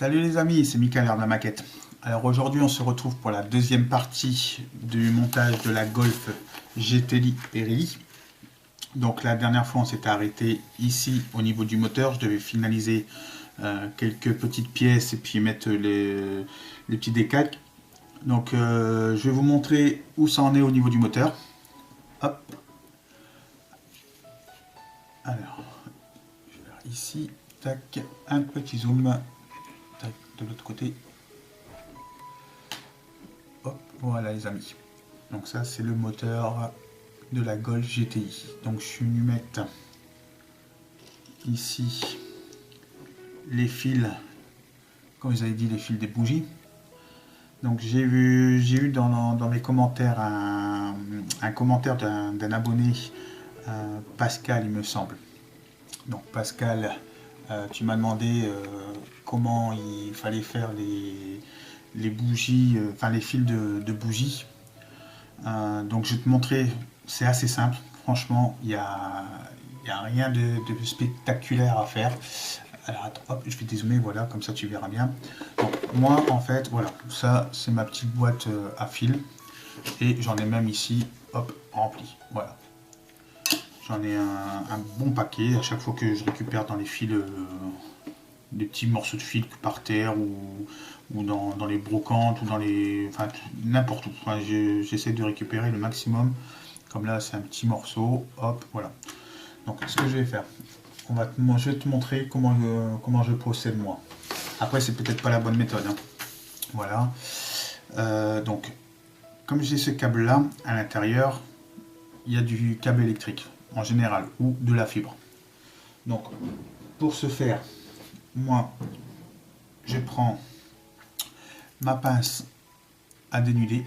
Salut les amis, c'est Mickaël de la maquette. Alors aujourd'hui on se retrouve pour la deuxième partie du montage de la Golf GTI Pirelli. Donc la dernière fois on s'était arrêté ici au niveau du moteur. Je devais finaliser quelques petites pièces et puis mettre les petits décalques. Donc je vais vous montrer où ça en est au niveau du moteur. Hop. Alors, je vais faire ici, tac, un petit zoom. De l'autre côté. Hop, voilà les amis. Donc ça c'est le moteur de la Golf GTI. Donc je suis venu mettre ici les fils, comme vous avez dit, les fils des bougies. Donc j'ai eu dans mes commentaires un commentaire d'un abonné, Pascal il me semble. Donc Pascal, tu m'as demandé comment il fallait faire les bougies, enfin les fils de bougies. Donc je vais te montrer, c'est assez simple. Franchement, il n'y a rien de spectaculaire à faire. Alors attends, hop, je vais dézoomer, voilà, comme ça tu verras bien. Donc moi en fait, voilà, ça c'est ma petite boîte à fil. Et j'en ai même ici, hop, rempli. Voilà. J'en ai un bon paquet. À chaque fois que je récupère dans les fils des petits morceaux de fil par terre ou dans les brocantes ou dans les, enfin n'importe où. Enfin, j'essaie de récupérer le maximum. Comme là, c'est un petit morceau. Hop, voilà. Donc, ce que je vais faire, je vais te montrer comment je procède moi. Après, c'est peut-être pas la bonne méthode. Hein. Voilà. Donc, comme j'ai ce câble là à l'intérieur, il y a du câble électrique en général ou de la fibre. Donc, pour ce faire, moi, je prends ma pince à dénuder.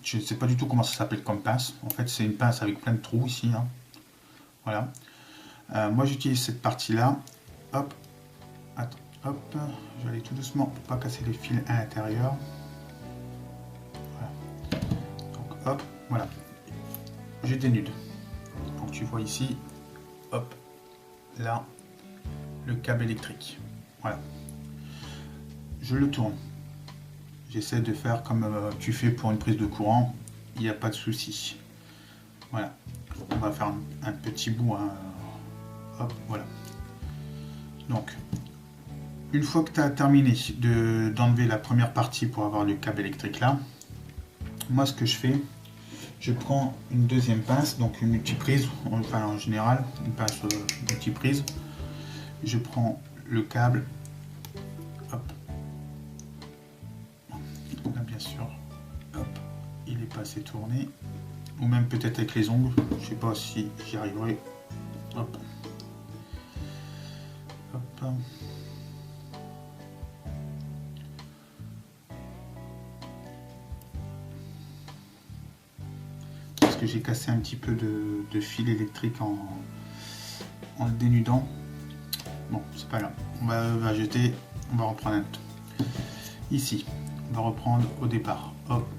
Je ne sais pas du tout comment ça s'appelle comme pince. En fait, c'est une pince avec plein de trous ici. Hein. Voilà. Moi, j'utilise cette partie-là. Hop. Attends. Hop. Je vais aller tout doucement pour pas casser les fils à l'intérieur. Voilà. Donc, hop. Voilà. Je dénude. Donc, tu vois ici. Hop. Là. Le câble électrique. Voilà. Je le tourne. J'essaie de faire comme tu fais pour une prise de courant, il n'y a pas de souci. Voilà, on va faire un petit bout, hein. Hop, voilà. Donc, une fois que tu as terminé d'enlever la première partie pour avoir le câble électrique là, moi ce que je fais, je prends une deuxième pince, donc une multiprise, enfin en général, une pince multiprise. Je prends le câble. Hop. Là, bien sûr, hop, il est passé tourné, ou même peut-être avec les ongles, je sais pas si j'y arriverai. Hop, hop. Parce que j'ai cassé un petit peu de fil électrique en le dénudant. Bon, c'est pas grave, on va jeter, on va reprendre un autre. Ici, on va reprendre au départ. Hop.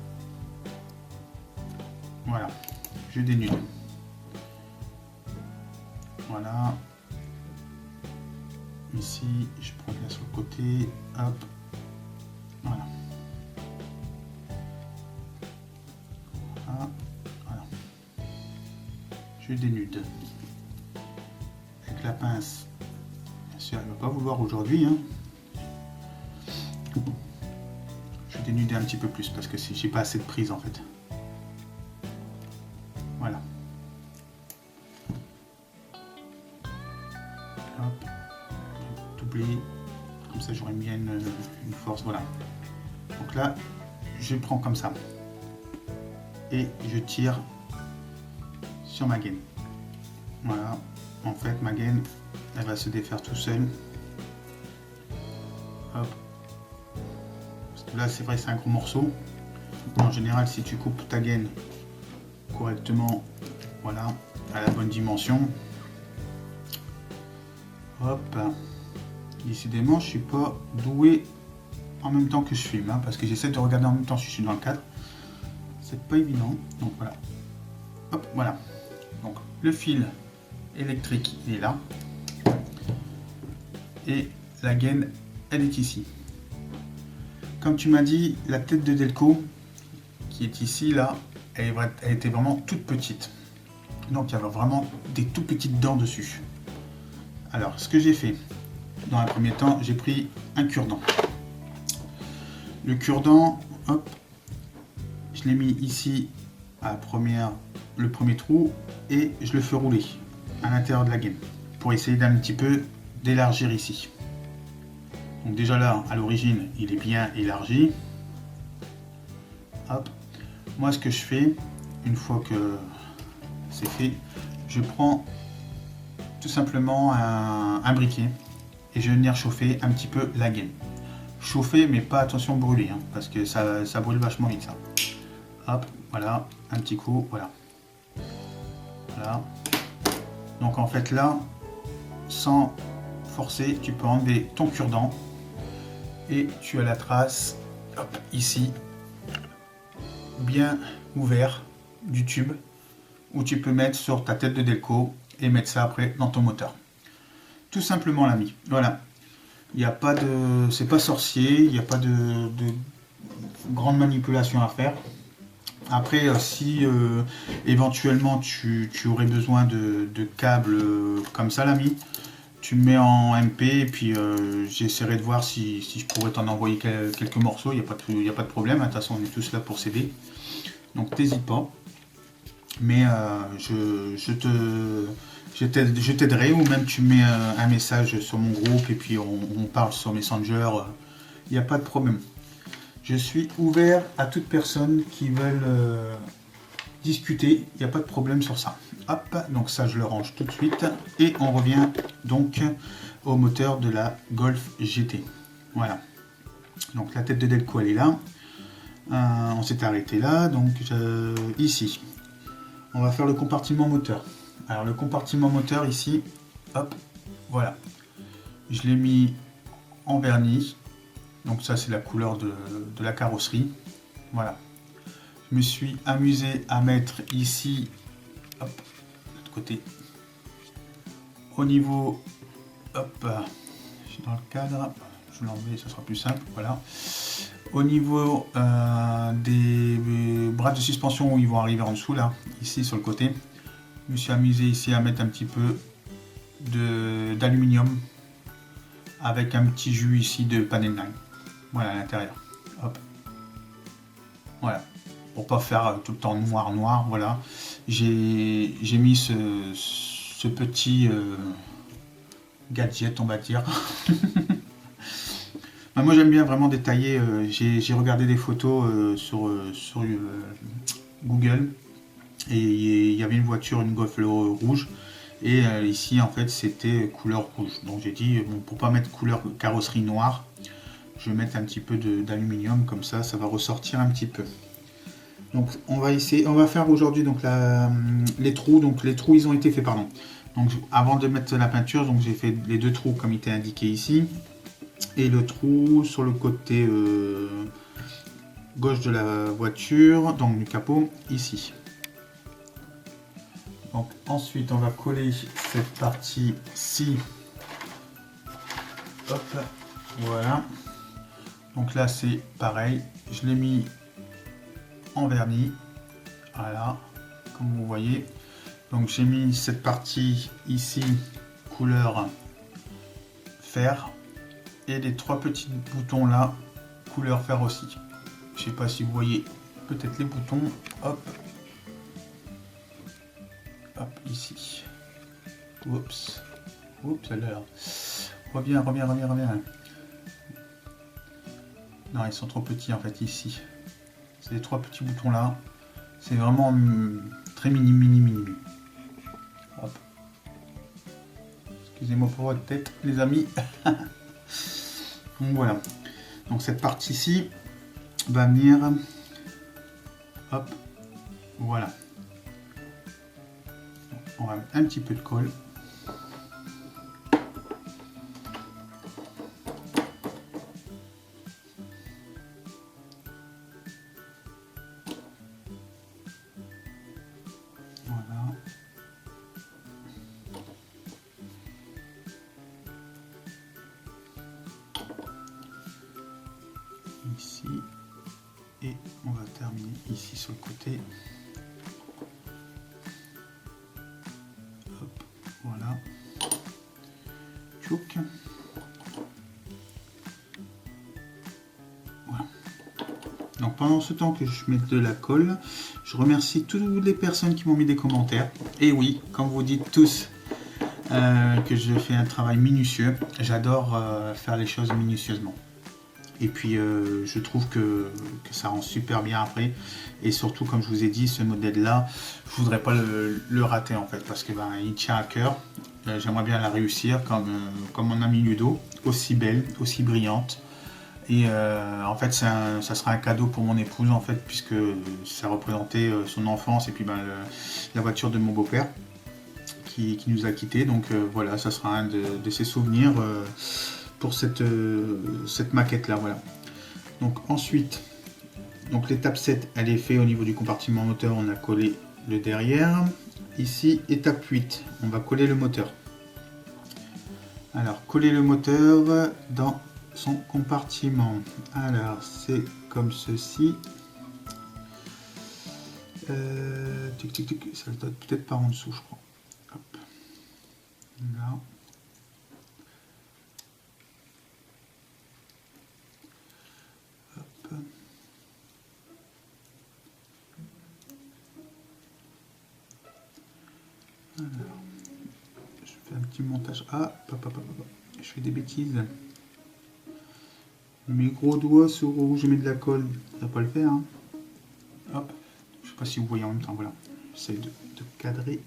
Voilà. Je dénude. Voilà. Ici, je prends bien sur le côté. Hop. Voilà. Voilà. Voilà. Je dénude. Avec la pince. Bien sûr, elle ne va pas vouloir aujourd'hui. Hein. Je vais dénuder un petit peu plus parce que j'ai pas assez de prise en fait. Voilà. Hop. Doubler. Comme ça j'aurai bien une force. Voilà. Donc là, je prends comme ça. Et je tire sur ma gaine. Voilà. En fait, ma gaine, elle va se défaire tout seul. Hop. Là c'est vrai, c'est un gros morceau. En général, si tu coupes ta gaine correctement, voilà, à la bonne dimension, hop, décidément je suis pas doué en même temps que je filme, hein, parce que j'essaie de regarder en même temps si je suis dans le cadre, c'est pas évident. Donc voilà, hop, voilà. Donc le fil électrique il est là et la gaine elle est ici. Comme tu m'as dit, la tête de Delco, qui est ici, là, elle était vraiment toute petite. Donc il y avait vraiment des tout petites dents dessus. Alors, ce que j'ai fait, dans un premier temps, j'ai pris un cure-dent. Le cure-dent, hop, je l'ai mis ici à le premier trou et je le fais rouler à l'intérieur de la gaine pour essayer d'un petit peu d'élargir ici. Donc déjà là, à l'origine, il est bien élargi. Hop. Moi, ce que je fais, une fois que c'est fait, je prends tout simplement un briquet et je vais venir chauffer un petit peu la gaine. Chauffer, mais pas attention brûler, hein, parce que ça brûle vachement vite ça. Hop, voilà, un petit coup, voilà. Voilà. Donc en fait là, sans forcer, tu peux enlever ton cure-dent et tu as la trace, hop, ici, bien ouvert du tube où tu peux mettre sur ta tête de Delco et mettre ça après dans ton moteur. Tout simplement l'ami. Voilà. Il n'y a pas de, c'est pas sorcier, il n'y a pas de grande manipulation à faire. Après, si éventuellement tu aurais besoin de câbles comme ça, l'ami, tu me mets en MP et puis j'essaierai de voir si je pourrais t'en envoyer quelques morceaux. Il n'y a pas de problème. De toute façon, on est tous là pour s'aider. Donc, t'hésites pas. Mais je t'aiderai ou même tu mets un message sur mon groupe et puis on parle sur Messenger. Il n'y a pas de problème. Je suis ouvert à toute personne qui veulent discuter, il n'y a pas de problème sur ça. Hop, donc ça je le range tout de suite. Et on revient donc au moteur de la Golf GT. Voilà. Donc la tête de Delco elle est là. On s'est arrêté là, donc ici. On va faire le compartiment moteur. Alors le compartiment moteur ici, hop, voilà. Je l'ai mis en vernis. Donc ça c'est la couleur de la carrosserie. Voilà. Je me suis amusé à mettre ici, hop, de l'autre côté. Au niveau, hop, je suis dans le cadre. Je vais l'enlever, ça sera plus simple. Voilà. Au niveau des bras de suspension où ils vont arriver en dessous là, ici sur le côté, je me suis amusé ici à mettre un petit peu d'aluminium avec un petit jus ici de panel line. Voilà à l'intérieur. Hop. Voilà. Pour pas faire tout le temps noir, voilà. J'ai mis ce petit gadget, on va dire. Moi j'aime bien vraiment détailler. J'ai regardé des photos sur Google et il y avait une voiture, une Golf rouge. Et ici en fait c'était couleur rouge. Donc j'ai dit bon, pour pas mettre couleur carrosserie noire, je vais mettre un petit peu d'aluminium comme ça va ressortir un petit peu. Donc on va faire aujourd'hui donc les trous. Donc les trous ils ont été faits pardon. Donc avant de mettre la peinture, donc j'ai fait les deux trous comme il était indiqué ici et le trou sur le côté gauche de la voiture, donc du capot ici. Donc ensuite on va coller cette partie-ci. Hop, voilà. Donc là c'est pareil, je l'ai mis en vernis, voilà, comme vous voyez. Donc j'ai mis cette partie ici couleur fer et les trois petits boutons là couleur fer aussi. Je sais pas si vous voyez peut-être les boutons, hop, hop ici. Oups, oups, alors reviens. Non, ils sont trop petits en fait ici. C'est les trois petits boutons là. C'est vraiment très mini. Hop. Excusez-moi pour votre tête, les amis. Donc voilà. Donc cette partie-ci va venir. Hop. Voilà. On va mettre un petit peu de colle. Voilà. terminer ici sur le côté. Hop, voilà. Tchouk. Voilà. Donc pendant ce temps que je mets de la colle, je remercie toutes les personnes qui m'ont mis des commentaires. Et oui, comme vous dites tous que je fais un travail minutieux, j'adore faire les choses minutieusement. Et puis je trouve que ça rend super bien après. Et surtout, comme je vous ai dit, ce modèle-là, je voudrais pas le rater en fait, parce que il tient à cœur. J'aimerais bien la réussir comme mon ami Ludo, aussi belle, aussi brillante. Et en fait, ça sera un cadeau pour mon épouse en fait, puisque ça représentait son enfance et puis la voiture de mon beau-père qui nous a quittés. Donc voilà, ça sera un de ses souvenirs pour cette maquette-là. Voilà. Donc ensuite, donc l'étape 7, elle est faite au niveau du compartiment moteur, on a collé le derrière. Ici, étape 8, on va coller le moteur. Alors, coller le moteur dans son compartiment. Alors, c'est comme ceci. Ça doit peut-être par en dessous, je crois. Hop. Là. Hop. Alors, je fais un petit montage. Ah, je fais des bêtises. Mes gros doigts sur où je mets de la colle, ça va pas le faire. Hein. Hop, je sais pas si vous voyez en même temps. Voilà, j'essaie de cadrer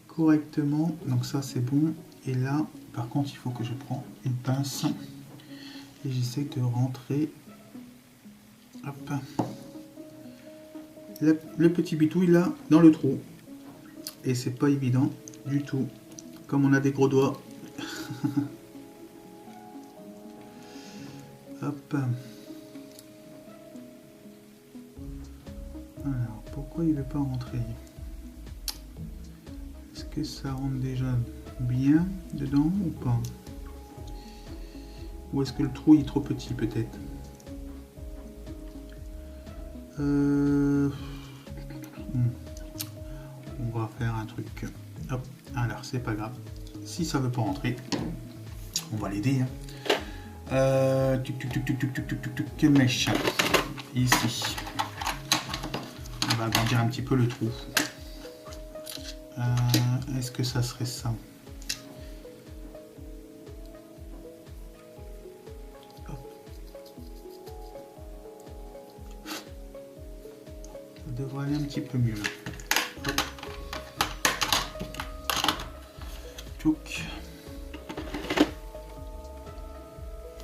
correctement. Donc ça c'est bon. Et là, par contre, il faut que je prends une pince et j'essaie de rentrer. Hop. Le petit bitouille là dans le trou. Et c'est pas évident du tout. Comme on a des gros doigts. Hop. Alors, pourquoi il ne veut pas rentrer? Est-ce que ça rentre déjà bien dedans ou pas? Ou est-ce que le trou est trop petit peut-être? On va faire un truc. Hop. Alors, c'est pas grave. Si ça veut pas rentrer, on va l'aider. Hein. Mèche. Ici. On va agrandir un petit peu le trou. Est-ce que ça serait ça? Ça devrait aller un petit peu mieux là. Hop. Tchouk.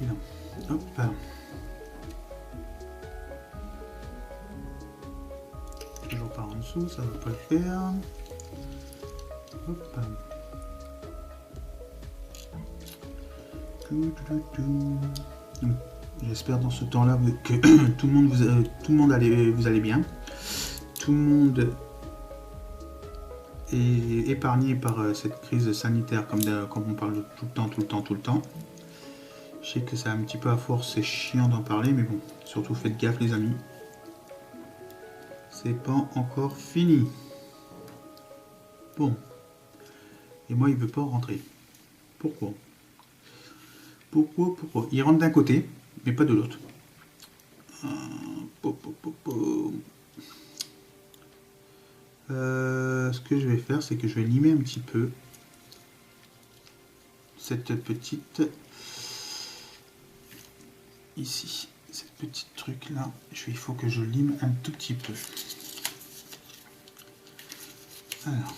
Et là. Hop. Toujours par en dessous, ça ne va pas le faire. Hop. J'espère dans ce temps-là que tout le monde vous allez bien. Tout le monde est épargné par cette crise sanitaire comme on parle tout le temps. Je sais que c'est un petit peu à force, c'est chiant d'en parler, mais bon, surtout faites gaffe les amis. C'est pas encore fini. Bon. Et moi, il veut pas rentrer. Pourquoi? Pourquoi? Il rentre d'un côté, mais pas de l'autre. Ce que je vais faire, c'est que je vais limer un petit peu cette petite... Ici, cette petite truc là, il faut que je lime un tout petit peu. Alors...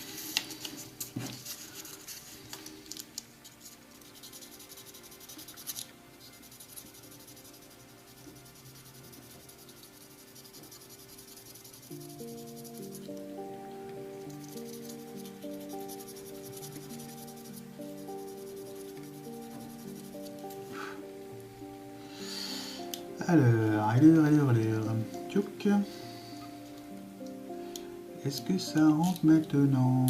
Alors, tchouk. Est-ce que ça rentre maintenant?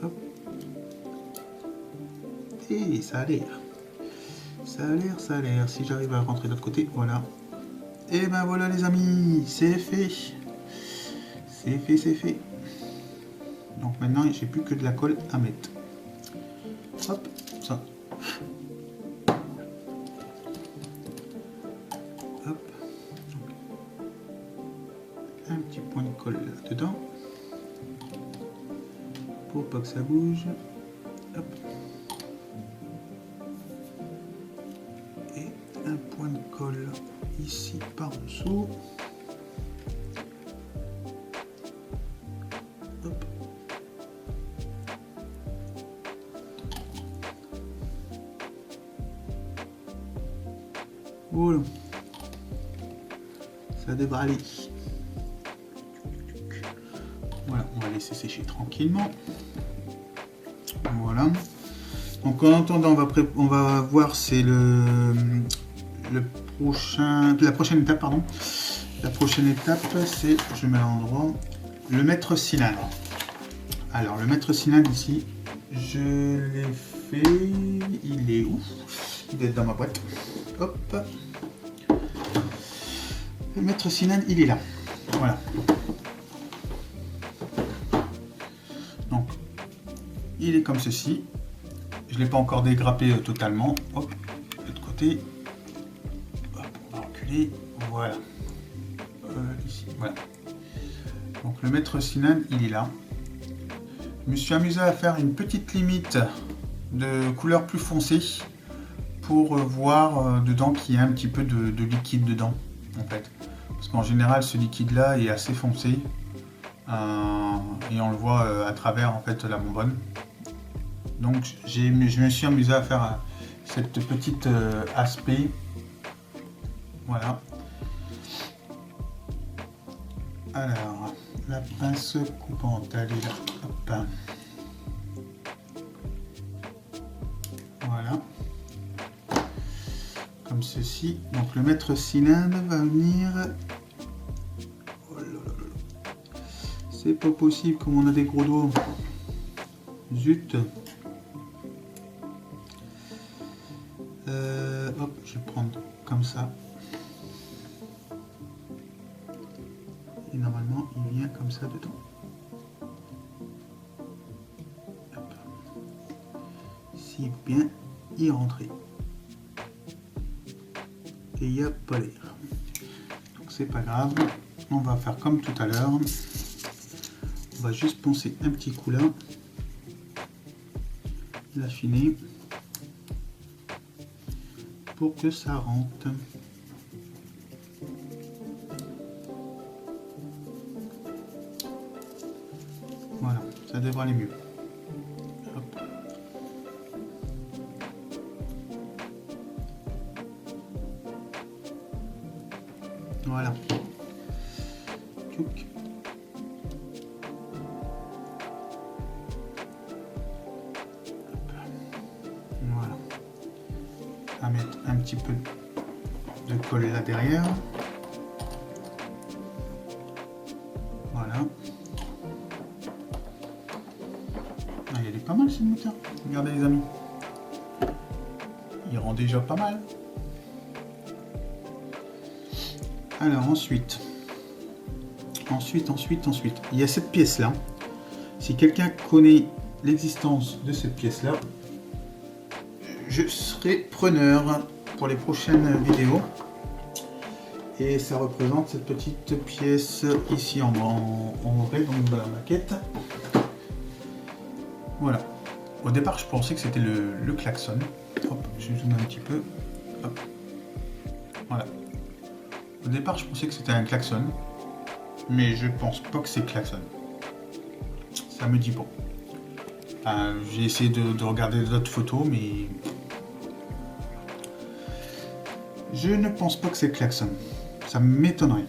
Hop. Et ça a l'air. Ça a l'air. Si j'arrive à rentrer de l'autre côté, voilà. Et ben voilà les amis, c'est fait. C'est fait, c'est fait. Donc maintenant, j'ai plus que de la colle à mettre. Hop, ça. Hop. Un petit point de colle là-dedans. Pour pas que ça bouge. Hop. Et un point de colle ici par en dessous. Hop. Voilà. Ça devrait aller. Voilà, on va laisser sécher tranquillement. Voilà. Donc en attendant, on va voir, c'est la prochaine étape, pardon. La prochaine étape, c'est, je mets à l'endroit, le mètre cylindre. Alors le mètre cylindre ici, je l'ai fait, il est où? Il doit être dans ma boîte. Hop. Le mètre cylindre, il est là. Voilà. Donc, il est comme ceci. Je ne l'ai pas encore dégrappé totalement. Hop, de l'autre côté. Hop, on va reculer. Voilà. Ici, voilà. Donc, le mètre cylindre, il est là. Je me suis amusé à faire une petite limite de couleur plus foncée pour voir dedans qu'il y a un petit peu de liquide dedans, en fait. Parce qu'en général, ce liquide-là est assez foncé et on le voit à travers en fait la bonbonne. Donc, je me suis amusé à faire cette petite aspect. Voilà. Alors, la pince coupante, elle est là. Hop. Voilà. Comme ceci. Donc, le mètre cylindre va venir. Oh là là là. C'est pas possible comme on a des gros doigts. Zut. Hop, je vais prendre comme ça. Et normalement, il vient comme ça dedans. Hop. Si bien y rentrer. Et il n'y a pas l'air. Donc c'est pas grave. On va faire comme tout à l'heure. On va juste poncer un petit coup là. L'affiner. Pour que ça rentre. Voilà, ça devrait aller mieux. Hop. Voilà. Tchouk. Voilà. On va mettre un petit peu de colle là derrière. Voilà. Ah, il est pas mal ce moteur. Regardez les amis. Il rend déjà pas mal. Alors ensuite. Il y a cette pièce là. Si quelqu'un connaît l'existence de cette pièce là, je serai preneur pour les prochaines vidéos. Et ça représente cette petite pièce ici en vrai, donc dans la maquette. Voilà. Au départ, je pensais que c'était le klaxon. Hop, je zoome un petit peu. Hop. Voilà. Au départ, je pensais que c'était un klaxon. Mais je pense pas que c'est klaxon. Ça me dit pas. J'ai essayé de regarder d'autres photos, mais je ne pense pas que c'est klaxon. Ça m'étonnerait.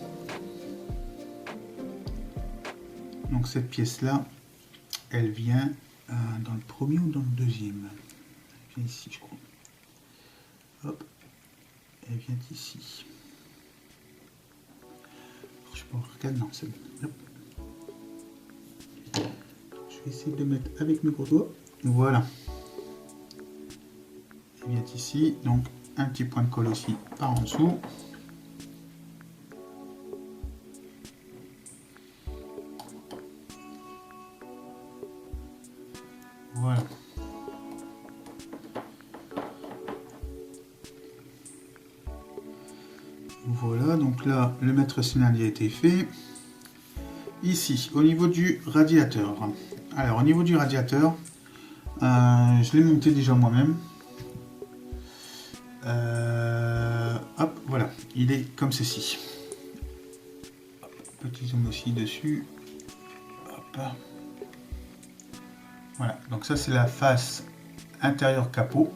Donc cette pièce-là, elle vient dans le premier ou dans le deuxième? Elle vient ici, je crois. Hop. Elle vient ici. Je peux regarder, non, c'est bon. Hop. Je vais essayer de le mettre avec mes gros doigts. Voilà. Elle vient ici, donc un petit point de colle aussi par en dessous. Voilà. Voilà, donc là, le mètre cylindrique a été fait. Ici, au niveau du radiateur. Alors, au niveau du radiateur, je l'ai monté déjà moi-même. Hop, voilà, il est comme ceci. Petit zoom aussi dessus. Hop. Voilà, donc ça c'est la face intérieure capot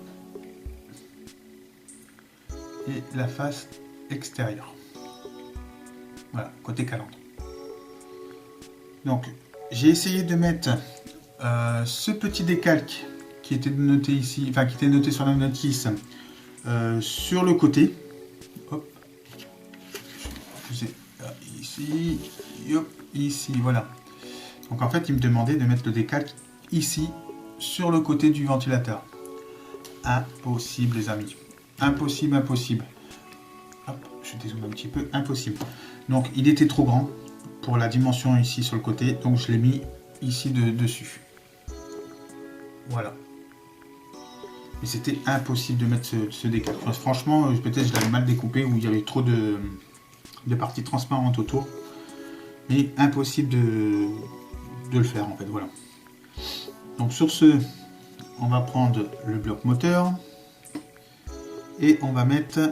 et la face extérieure. Voilà, côté calandre. Donc j'ai essayé de mettre ce petit décalque qui était noté ici, enfin qui était noté sur la notice sur le côté. Hop. Ici, hop, ici, voilà. Donc en fait il me demandait de mettre le décalque ici sur le côté du ventilateur. Impossible les amis. Impossible, impossible. Hop, je dézoome un petit peu. Impossible. Donc il était trop grand pour la dimension ici sur le côté. Donc je l'ai mis ici dessus. Voilà. Et c'était impossible de mettre ce décalque. Enfin, franchement, peut-être je l'avais mal découpé ou il y avait trop de parties transparentes autour. Mais impossible de le faire en fait. Voilà. Donc sur ce, on va prendre le bloc moteur. Et on va mettre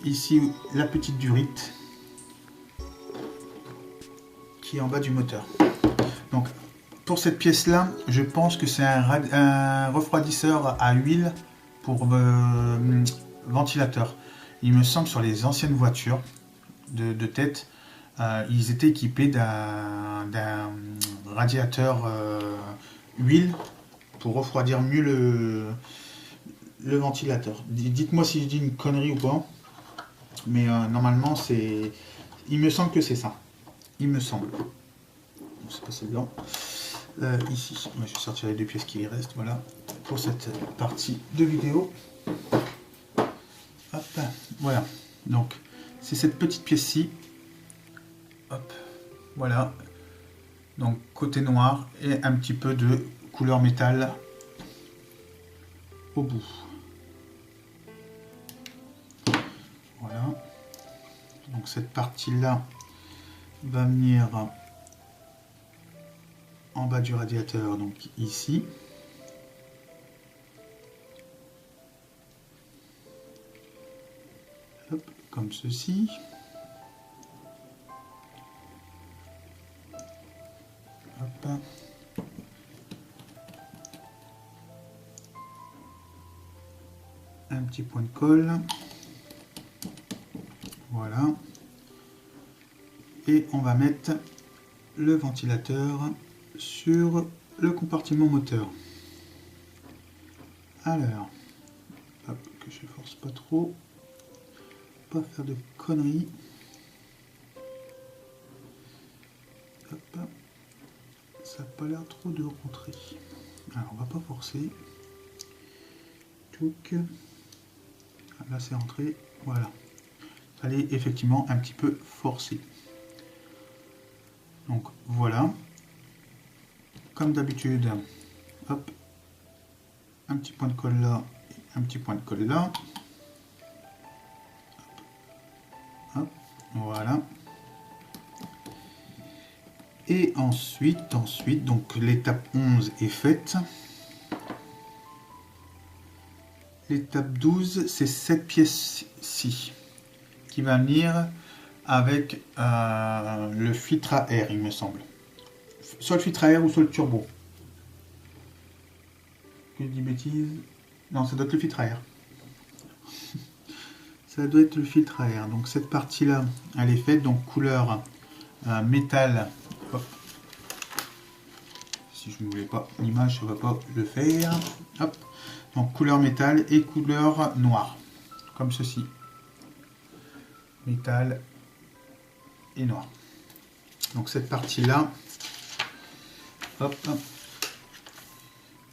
ici la petite durite qui est en bas du moteur. Donc pour cette pièce là, je pense que c'est un refroidisseur à huile pour ventilateur. Il me semble sur les anciennes voitures de tête, ils étaient équipés d'un radiateur huile pour refroidir mieux le ventilateur. Dites-moi si je dis une connerie ou pas, mais normalement c'est, il me semble que c'est ça. Il me semble. C'est pas celle-là. Ici, moi, je vais sortir les deux pièces qui restent. Voilà pour cette partie de vidéo. Hop, voilà. Donc c'est cette petite pièce-ci. Hop, voilà. Donc côté noir et un petit peu de couleur métal au bout. Voilà. Donc cette partie-là va venir en bas du radiateur, donc ici. Hop, comme ceci. Hop. Un petit point de colle. Voilà. Et on va mettre le ventilateur sur le compartiment moteur. Alors, hop, que je force pas trop, pas faire de conneries. Hop, ça n'a pas l'air trop de rentrer. Alors on va pas forcer. Touc. Là c'est rentré, voilà. Fallait effectivement un petit peu forcer. Donc voilà. Comme d'habitude, hop, un petit point de colle là, un petit point de colle là. Hop, voilà. Et ensuite, donc l'étape 11 est faite. L'étape 12, c'est cette pièce-ci qui va venir avec le filtre à air, il me semble. Soit le filtre à air ou soit le turbo. Que je dis bêtises. Non, ça doit être le filtre à air. Ça doit être le filtre à air. Donc cette partie-là, elle est faite. Donc couleur métal. Hop. Si je ne voulais pas l'image, ça ne va pas le faire. Hop. Donc couleur métal et couleur noire. Comme ceci. Métal et noir. Donc cette partie-là. Hop.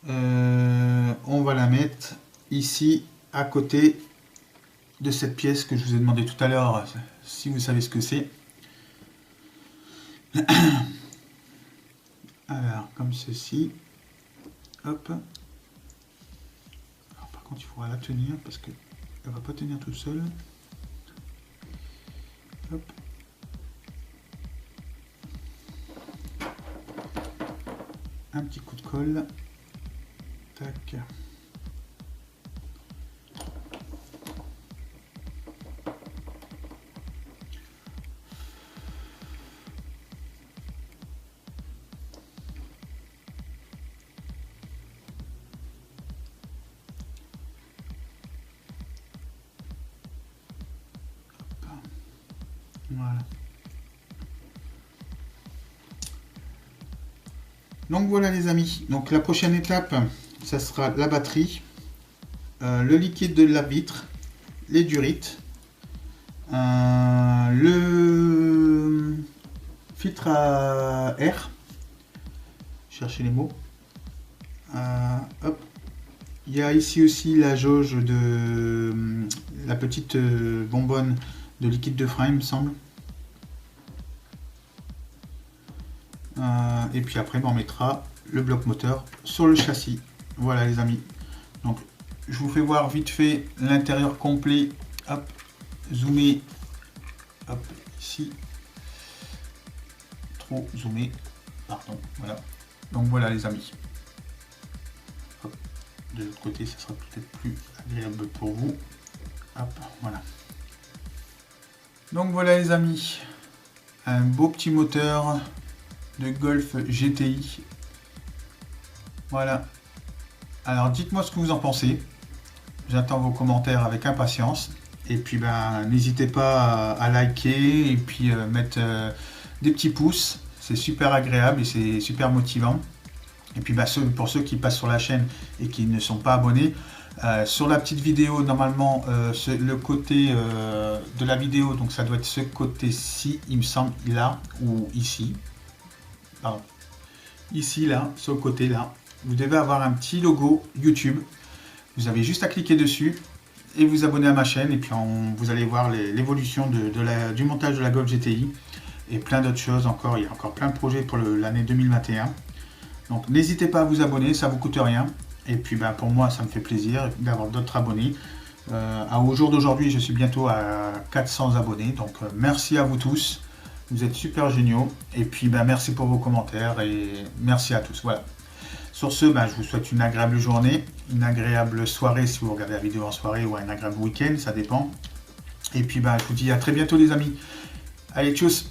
On va la mettre ici à côté de cette pièce que je vous ai demandé tout à l'heure, si vous savez ce que c'est. Alors, comme ceci. Hop. Alors, par contre, il faudra la tenir parce que elle va pas tenir toute seule. Hop. Un petit coup de colle. Tac. Voilà. Donc voilà les amis, donc la prochaine étape, ça sera la batterie, le liquide de la vitre, les durites, le filtre à air, cherchez les mots, hop. Il y a ici aussi la jauge de la petite bonbonne de liquide de frein, il me semble. Et puis après, on mettra le bloc moteur sur le châssis. Voilà les amis. Donc, je vous fais voir vite fait l'intérieur complet. Hop, zoomer. Hop, ici. Trop zoomé. Pardon, voilà. Donc voilà les amis. Hop. De l'autre côté, ça sera peut-être plus agréable pour vous. Hop, voilà. Donc voilà les amis. Un beau petit moteur de Golf GTI. Voilà. Alors dites-moi ce que vous en pensez. J'attends vos commentaires avec impatience. Et puis n'hésitez pas à liker et puis mettre des petits pouces. C'est super agréable et c'est super motivant. Et puis pour ceux qui passent sur la chaîne et qui ne sont pas abonnés, sur la petite vidéo, normalement, le côté de la vidéo, donc ça doit être ce côté-ci, il me semble, là ou ici. Pardon. Ici, là, sur le côté, là, vous devez avoir un petit logo YouTube. Vous avez juste à cliquer dessus et vous abonner à ma chaîne. Et puis, vous allez voir l'évolution du montage de la Golf GTI et plein d'autres choses encore. Il y a encore plein de projets pour l'année 2021. Donc, n'hésitez pas à vous abonner, ça ne vous coûte rien. Et puis, pour moi, ça me fait plaisir d'avoir d'autres abonnés. Au jour d'aujourd'hui, je suis bientôt à 400 abonnés. Donc, merci à vous tous. Vous êtes super géniaux. Et puis, merci pour vos commentaires et merci à tous. Voilà. Sur ce, je vous souhaite une agréable journée, une agréable soirée si vous regardez la vidéo en soirée ou un agréable week-end, ça dépend. Et puis, je vous dis à très bientôt les amis. Allez, tchuss!